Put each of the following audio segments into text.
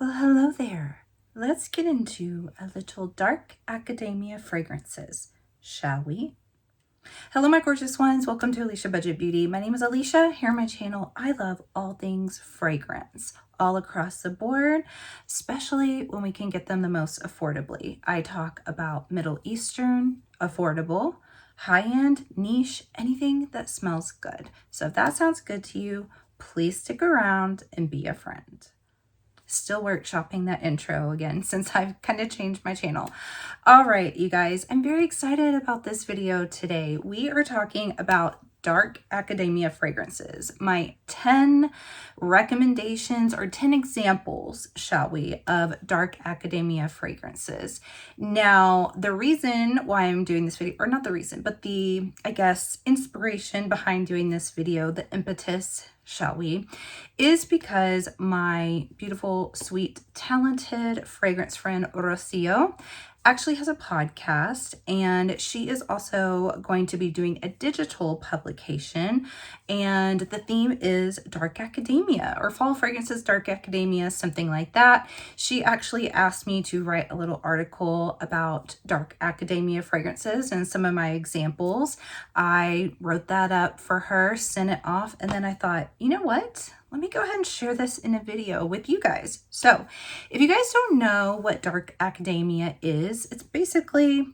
Well, hello there. Let's get into a little dark academia fragrances, shall we? Hello, my gorgeous ones. Welcome to Aleisha Budget Beauty. My name is Aleisha. Here on my channel, I love all things fragrance, all across the board, especially when we can get them the most affordably. I talk about Middle Eastern, affordable, high-end, niche, anything that smells good. So if that sounds good to you, please stick around and be a friend. Still workshopping that intro again since I've kind of changed my channel. All right, you guys, I'm very excited about this video today. We are talking about dark academia fragrances, my 10 recommendations or 10 examples, shall we, of dark academia fragrances. Now, the reason why I'm doing this video, or not the reason, but the, I guess, inspiration behind doing this video, the impetus, shall we, is because my beautiful, sweet, talented fragrance friend, Rocio, actually has a podcast, and she is also going to be doing a digital publication, and the theme is dark academia, or fall fragrances, dark academia, something like that. She actually asked me to write a little article about dark academia fragrances and some of my examples. I wrote that up for her, sent it off, and then I thought, you know what? Let me go ahead and share this in a video with you guys. So if you guys don't know what dark academia is, it's basically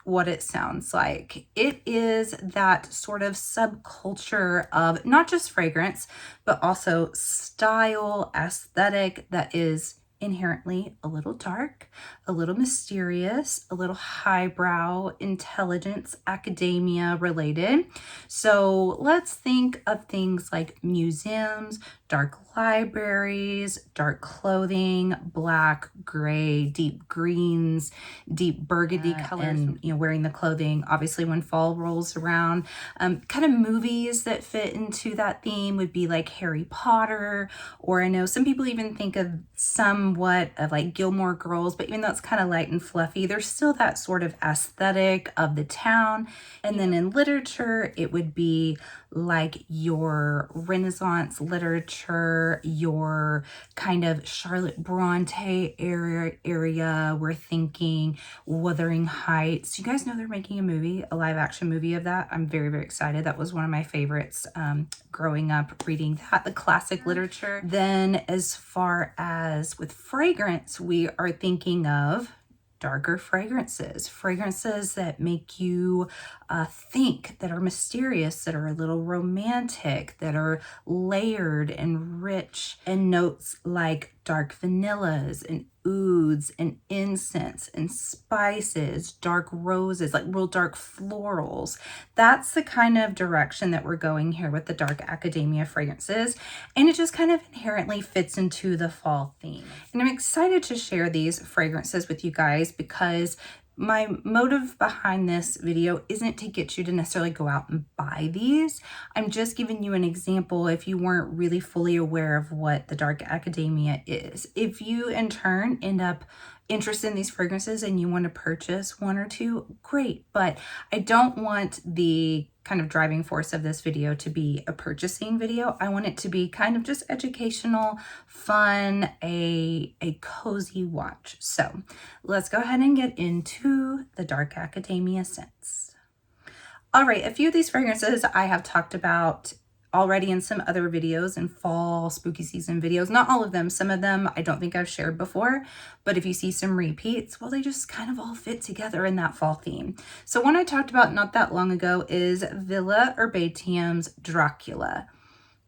what it sounds like. It is that sort of subculture of not just fragrance, but also style, aesthetic that is inherently a little dark, a little mysterious, a little highbrow, intelligence, academia related. So let's think of things like museums, dark libraries, dark clothing, black, gray, deep greens, deep burgundy colors, and wearing the clothing. Obviously, when fall rolls around, kind of movies that fit into that theme would be like Harry Potter, or I know some people even think of somewhat of like Gilmore Girls, but even though it's kind of light and fluffy, there's still that sort of aesthetic of the town. And then in literature, it would be like your Renaissance literature, your kind of Charlotte Bronte area. We're thinking Wuthering Heights. You guys know they're making a movie, a live action movie of that. I'm very, very excited. That was one of my favorites growing up, reading that, the classic literature. Then as far as with fragrance, we are thinking of darker fragrances that make you think, that are mysterious, that are a little romantic, that are layered and rich, and notes like dark vanillas and ouds and incense and spices, dark roses, like real dark florals. That's the kind of direction that we're going here with the dark academia fragrances, and it just kind of inherently fits into the fall theme. And I'm excited to share these fragrances with you guys because my motive behind this video isn't to get you to necessarily go out and buy these. I'm just giving you an example if you weren't really fully aware of what the dark academia is. If you in turn end up interested in these fragrances and you want to purchase one or two, great. But I don't want the kind of driving force of this video to be a purchasing video. I want it to be kind of just educational, fun, a cozy watch. So let's go ahead and get into the dark academia scents. All right, a few of these fragrances I have talked about already in some other videos, in fall spooky season videos. Not all of them. Some of them I don't think I've shared before, but if you see some repeats, well, they just kind of all fit together in that fall theme. So one I talked about not that long ago is Villa Herbatium's Dracula.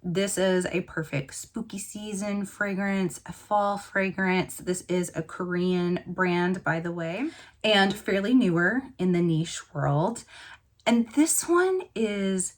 This is a perfect spooky season fragrance, a fall fragrance. This is a Korean brand, by the way, and fairly newer in the niche world. And this one is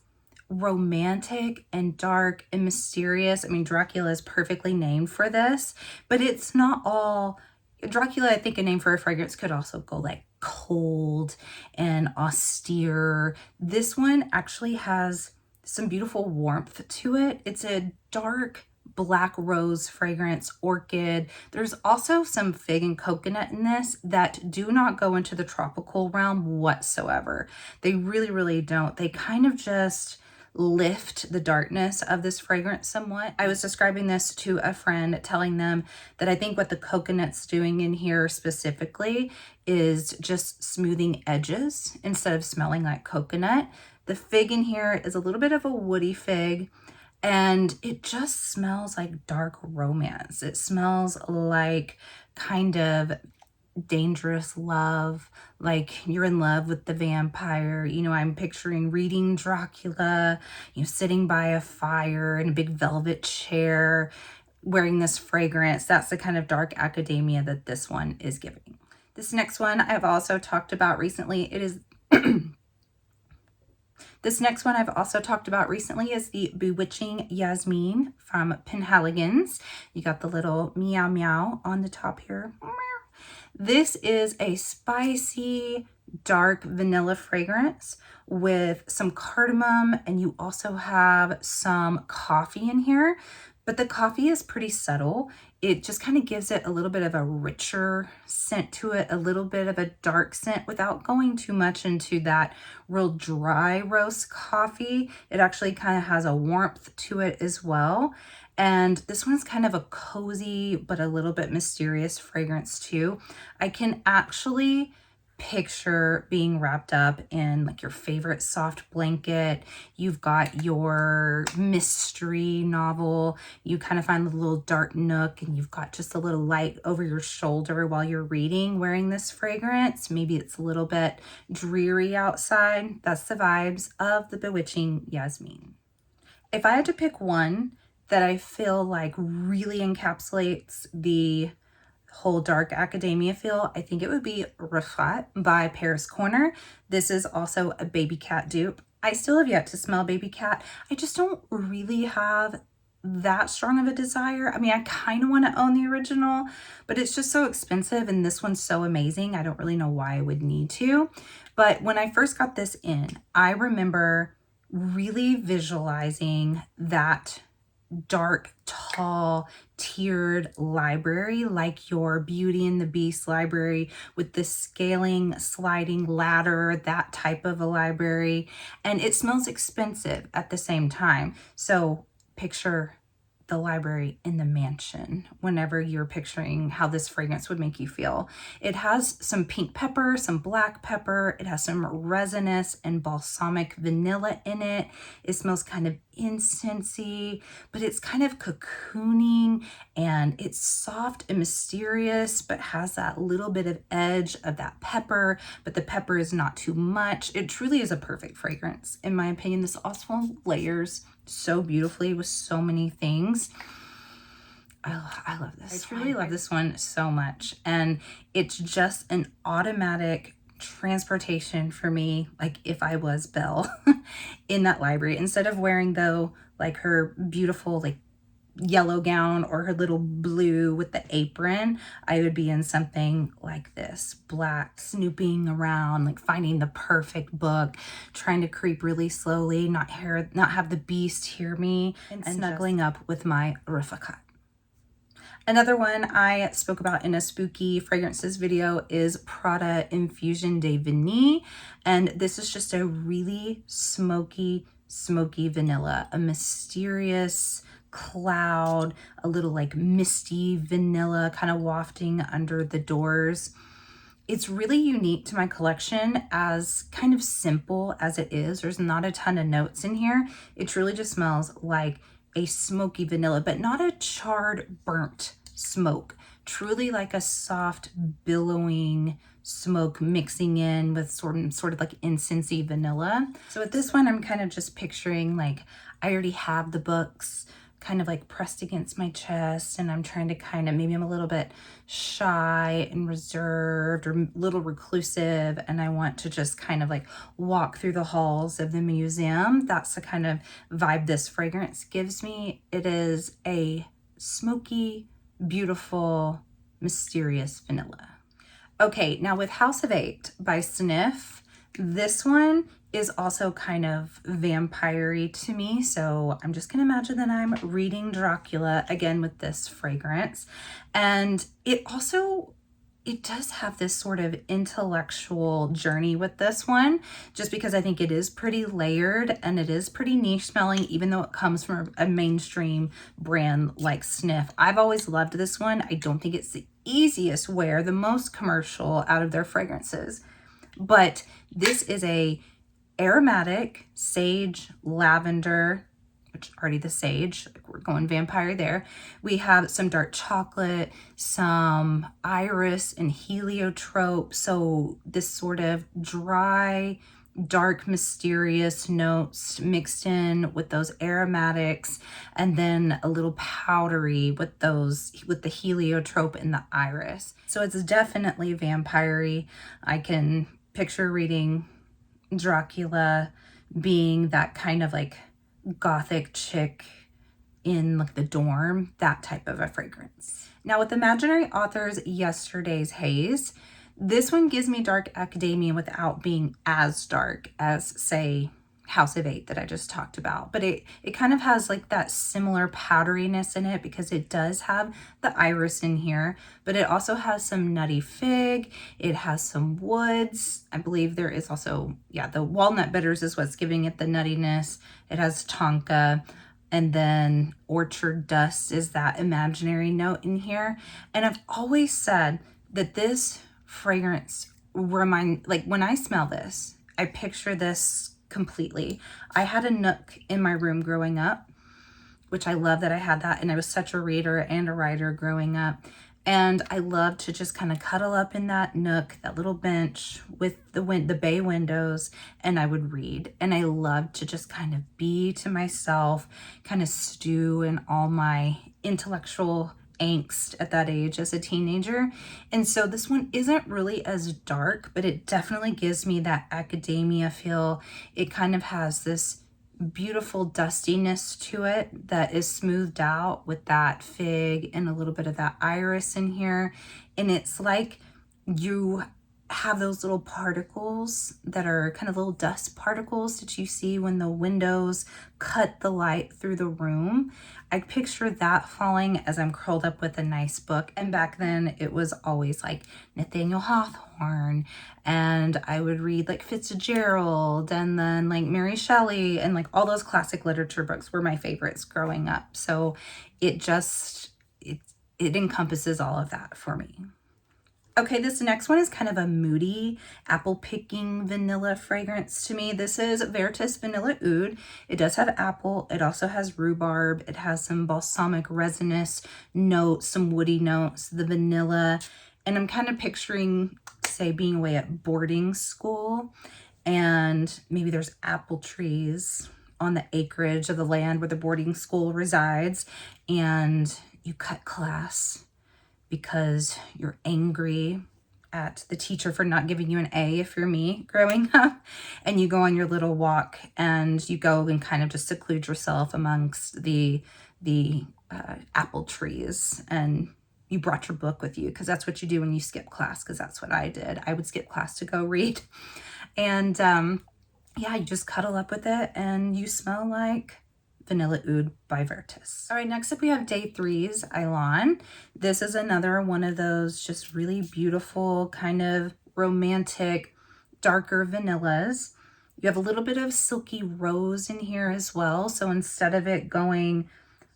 romantic and dark and mysterious. I mean, Dracula is perfectly named for this, but it's not all Dracula. I think a name for a fragrance could also go like cold and austere. This one actually has some beautiful warmth to it. It's a dark black rose fragrance, orchid. There's also some fig and coconut in this that do not go into the tropical realm whatsoever. They really, really don't. They kind of just lift the darkness of this fragrance somewhat. I was describing this to a friend, telling them that I think what the coconut's doing in here specifically is just smoothing edges instead of smelling like coconut. The fig in here is a little bit of a woody fig, and it just smells like dark romance. It smells like kind of dangerous love, like you're in love with the vampire. You know, I'm picturing reading Dracula, you know, sitting by a fire in a big velvet chair, wearing this fragrance. That's the kind of dark academia that this one is giving. This next one I've also talked about recently. It is This next one I've also talked about recently is the Bewitching Yasmin from Penhaligon's. You got the little meow meow on the top here. This is a spicy, dark vanilla fragrance with some cardamom, and you also have some coffee in here, but the coffee is pretty subtle. It just kind of gives it a little bit of a richer scent to it, a little bit of a dark scent without going too much into that real dry roast coffee. It actually kind of has a warmth to it as well. And this one's kind of a cozy, but a little bit mysterious fragrance too. I can actually picture being wrapped up in like your favorite soft blanket. You've got your mystery novel. You kind of find the little dark nook, and you've got just a little light over your shoulder while you're reading, wearing this fragrance. Maybe it's a little bit dreary outside. That's the vibes of the Bewitching Yasmin. If I had to pick one that I feel like really encapsulates the whole dark academia feel, I think it would be Rafat by Paris Corner. This is also a Baby Cat dupe. I still have yet to smell Baby Cat. I just don't really have that strong of a desire. I mean, I kind of want to own the original, but it's just so expensive, and this one's so amazing. I don't really know why I would need to. But when I first got this in, I remember really visualizing that dark, tall, tiered library, like your Beauty and the Beast library with the scaling, sliding ladder, that type of a library. And it smells expensive at the same time. So picture the library in the mansion whenever you're picturing how this fragrance would make you feel. It has some pink pepper, some black pepper. It has some resinous and balsamic vanilla in it. It smells kind of incensey, but it's kind of cocooning, and it's soft and mysterious, but has that little bit of edge of that pepper, but the pepper is not too much. It truly is a perfect fragrance, in my opinion. This also layers so beautifully with so many things. I love this. I truly love this one so much, and it's just an automatic transportation for me, like if I was Belle in that library. Instead of wearing, though, like her beautiful like yellow gown or her little blue with the apron, I would be in something like this, black, snooping around, like finding the perfect book, trying to creep really slowly, not have the beast hear me, and snuggling up with my Rafat. Another one I spoke about in a spooky fragrances video is Prada Infusion de Vanille, and this is just a really smoky vanilla, a mysterious cloud, a little like misty vanilla kind of wafting under the doors. It's really unique to my collection, as kind of simple as it is. There's not a ton of notes in here. It truly just smells like a smoky vanilla, but not a charred, burnt smoke. Truly like a soft, billowing smoke mixing in with sort of like incensey vanilla. So with this one, I'm kind of just picturing like I already have the books kind of like pressed against my chest, and I'm trying to kind of, maybe I'm a little bit shy and reserved or a little reclusive, and I want to just kind of like walk through the halls of the museum. That's the kind of vibe this fragrance gives me. It is a smoky, beautiful, mysterious vanilla. Okay, now with House of 8 by Sniff, this one is also kind of vampire-y to me. So I'm just gonna imagine that I'm reading Dracula again with this fragrance. And it also it does have this sort of intellectual journey with this one, just because I think it is pretty layered and it is pretty niche smelling, even though it comes from a mainstream brand like Sniff. I've always loved this one. I don't think it's the easiest wear, the most commercial out of their fragrances, but this is a aromatic sage lavender, which already the sage, like we're going vampire there. We have some dark chocolate, some iris and heliotrope. So this sort of dry, dark, mysterious notes mixed in with those aromatics, and then a little powdery with the heliotrope and the iris. So it's definitely vampire-y. I can picture reading Dracula being that kind of like gothic chick in like the dorm, that type of a fragrance. Now with Imaginary Authors Yesterday's Haze, this one gives me dark academia without being as dark as, say, House of 8 that I just talked about. But it kind of has like that similar powderiness in it because it does have the iris in here, but it also has some nutty fig. It has some woods. I believe there is also, yeah, the walnut bitters is what's giving it the nuttiness. It has tonka, and then orchard dust is that imaginary note in here. And I've always said that this fragrance like when I smell this, I picture this completely. I had a nook in my room growing up, which I love that I had that, and I was such a reader and a writer growing up, and I loved to just kind of cuddle up in that nook, that little bench with the bay windows, and I would read. And I loved to just kind of be to myself, kind of stew in all my intellectual angst at that age as a teenager. And so this one isn't really as dark, but it definitely gives me that academia feel. It kind of has this beautiful dustiness to it that is smoothed out with that fig and a little bit of that iris in here. And it's like you have those little particles that are kind of little dust particles that you see when the windows cut the light through the room. I picture that falling as I'm curled up with a nice book. And back then it was always like Nathaniel Hawthorne, and I would read like Fitzgerald, and then like Mary Shelley, and like all those classic literature books were my favorites growing up. So it encompasses all of that for me. Okay, this next one is kind of a moody apple picking vanilla fragrance to me. This is Veritas Vanilla Oud. It does have apple. It also has rhubarb. It has some balsamic resinous notes, some woody notes, the vanilla. And I'm kind of picturing, say, being away at boarding school, and maybe there's apple trees on the acreage of the land where the boarding school resides, and you cut class because you're angry at the teacher for not giving you an A, if you're me growing up, and you go on your little walk and you go and kind of just seclude yourself amongst the apple trees, and you brought your book with you because that's what you do when you skip class, because that's what I did. I would skip class to go read. And yeah, you just cuddle up with it and you smell like Vanilla Oud by Veritas. All right, next up we have Day 3's Elan. This is another one of those just really beautiful, kind of romantic, darker vanillas. You have a little bit of silky rose in here as well. So instead of it going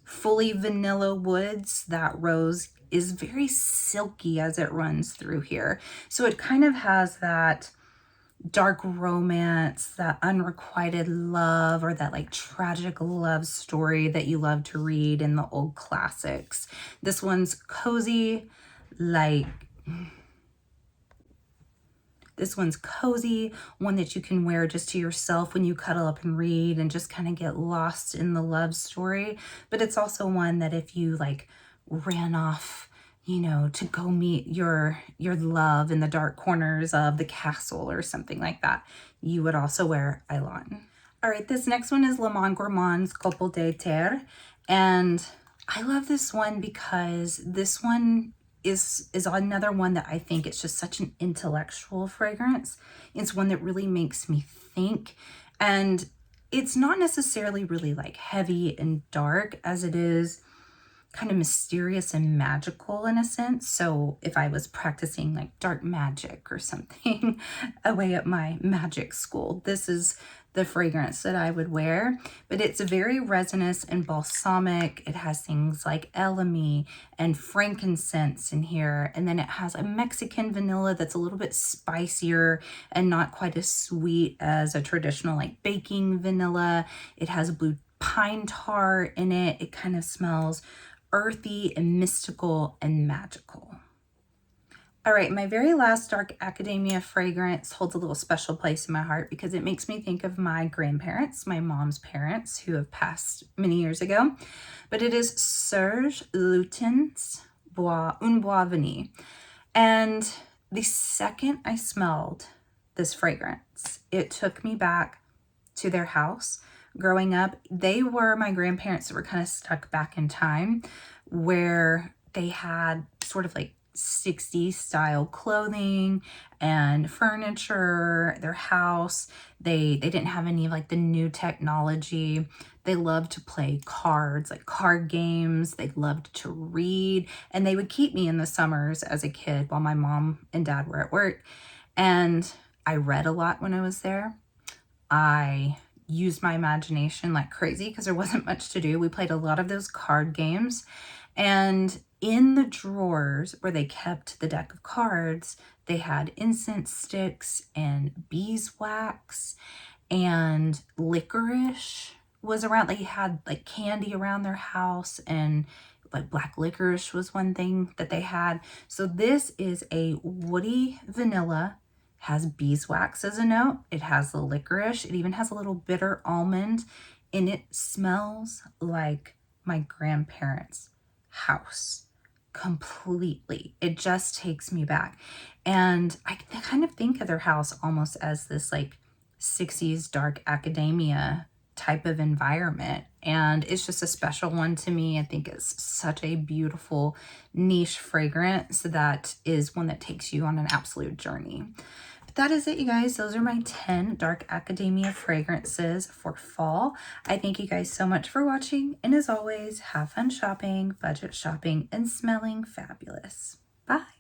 fully vanilla woods, that rose is very silky as it runs through here. So it kind of has that dark romance, that unrequited love, or that like tragic love story that you love to read in the old classics. This one's cozy, one that you can wear just to yourself when you cuddle up and read and just kind of get lost in the love story. But it's also one that if you like ran off, you know, to go meet your love in the dark corners of the castle or something like that, you would also wear Elan. All right, this next one is Le Monde Gourmand's Couple de Terre, and I love this one because this one is another one that I think it's just such an intellectual fragrance. It's one that really makes me think, and it's not necessarily really like heavy and dark as it is kind of mysterious and magical in a sense. So if I was practicing like dark magic or something away at my magic school, this is the fragrance that I would wear. But it's very resinous and balsamic. It has things like elemi and frankincense in here. And then it has a Mexican vanilla that's a little bit spicier and not quite as sweet as a traditional like baking vanilla. It has blue pine tar in it. It kind of smells earthy and mystical and magical. All right, my very last dark academia fragrance holds a little special place in my heart because it makes me think of my grandparents, my mom's parents, who have passed many years ago. But it is Serge Lutens Un Bois Vanille. And the second I smelled this fragrance, it took me back to their house. Growing up, they were my grandparents that were kind of stuck back in time, where they had sort of like 60s style clothing and furniture, their house. They didn't have any like the new technology. They loved to play cards, like card games. They loved to read, and they would keep me in the summers as a kid while my mom and dad were at work. And I read a lot when I was there. I used my imagination like crazy because there wasn't much to do. We played a lot of those card games, and in the drawers where they kept the deck of cards, they had incense sticks and beeswax and licorice was around. They had like candy around their house, and like black licorice was one thing that they had. So this is a woody vanilla, has beeswax as a note. It has the licorice. It even has a little bitter almond, and it smells like my grandparents' house completely. It just takes me back. And I kind of think of their house almost as this like 60s dark academia type of environment. And it's just a special one to me. I think it's such a beautiful niche fragrance that is one that takes you on an absolute journey. But that is it, you guys. Those are my 10 dark academia fragrances for fall. I thank you guys so much for watching. And as always, have fun shopping, budget shopping, and smelling fabulous. Bye.